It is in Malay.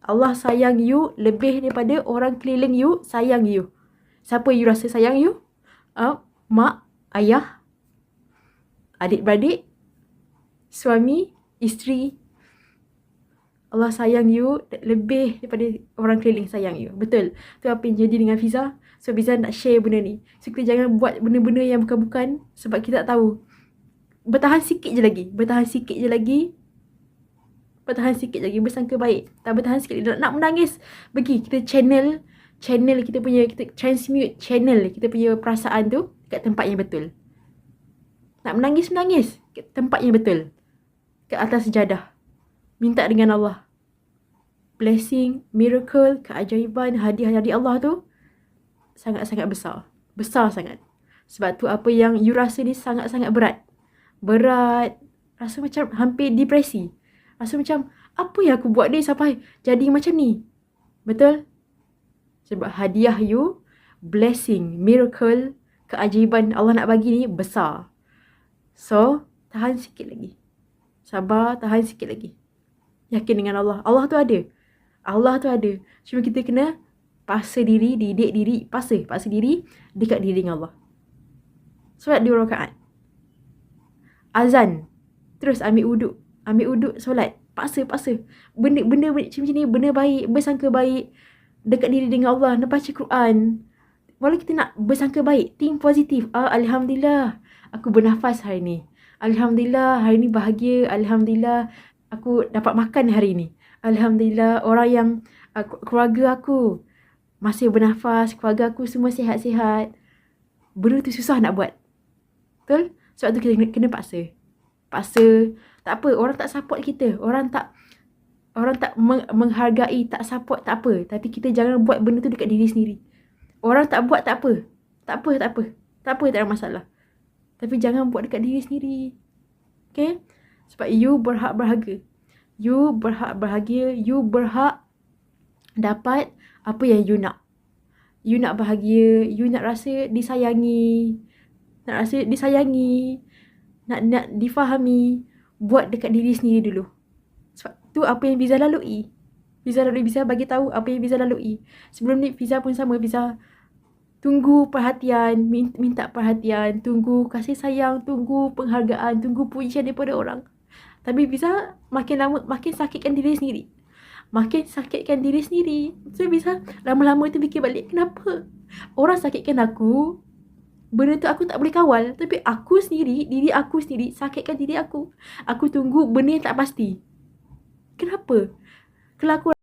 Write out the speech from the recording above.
Allah sayang you lebih daripada orang keliling you sayang you. Siapa you rasa sayang you? Mak, ayah, adik-beradik, suami, isteri. Allah sayang you lebih daripada orang keliling sayang you. Betul. Tu apa yang jadi dengan Fiza. So Fiza nak share benda ni. So kita jangan buat benda-benda yang bukan-bukan sebab kita tak tahu. Bertahan sikit je lagi. Bertahan sikit je lagi. Bersangka baik. Tak bertahan sikit lagi. Nak menangis. Pergi kita channel kita punya, kita transmute channel kita punya perasaan tu kat tempat yang betul. Nak menangis kat tempat yang betul. Kat atas sejadah. Minta dengan Allah. Blessing, miracle, keajaiban, hadiah-hadiah Allah tu sangat-sangat besar. Besar sangat. Sebab tu apa yang you rasa ni sangat-sangat berat. Rasa macam hampir depresi. Rasa macam, apa yang aku buat ni sampai jadi macam ni? Betul? Sebab hadiah you, blessing, miracle, keajaiban Allah nak bagi ni besar. So, tahan sikit lagi. Sabar, tahan sikit lagi. Yakin dengan Allah. Allah tu ada. Cuma kita kena paksa diri, didik diri, paksa diri dekat diri dengan Allah. Solat 2 rakaat. Azan. Terus ambil uduk, solat. Paksa. Benda macam ni, benda baik, bersangka baik. Dekat diri dengan Allah, nak baca Quran. Walau kita nak bersangka baik, think positif. Alhamdulillah, aku bernafas hari ni. Alhamdulillah, hari ni bahagia. Alhamdulillah, aku dapat makan hari ni. Alhamdulillah, orang yang keluarga aku masih bernafas, keluarga aku semua sihat-sihat. Benda tu susah nak buat. Betul? Sebab tu kita kena paksa. Tak apa, orang tak support kita. Orang tak menghargai, tak support, tak apa. Tapi kita jangan buat benda tu dekat diri sendiri. Orang tak buat, tak apa. Tak ada masalah. Tapi jangan buat dekat diri sendiri. Okay? Sebab you berhak berharga. You berhak bahagia. You berhak dapat apa yang you nak. You nak bahagia. You nak rasa disayangi. Nak difahami. Buat dekat diri sendiri dulu. Sebab tu apa yang Fiza lalui. Fiza bagi tahu apa yang Fiza lalui. Sebelum ni Fiza pun sama. Fiza tunggu perhatian, minta perhatian, tunggu kasih sayang, tunggu penghargaan, tunggu pujian daripada orang. Tapi Fiza makin lama makin sakitkan diri sendiri. So Fiza lama-lama tu fikir balik, kenapa orang sakitkan aku? Benda tu aku tak boleh kawal. Tapi aku sendiri, diri aku sendiri sakitkan diri aku. Aku tunggu benda yang tak pasti. Kenapa? Kelakuan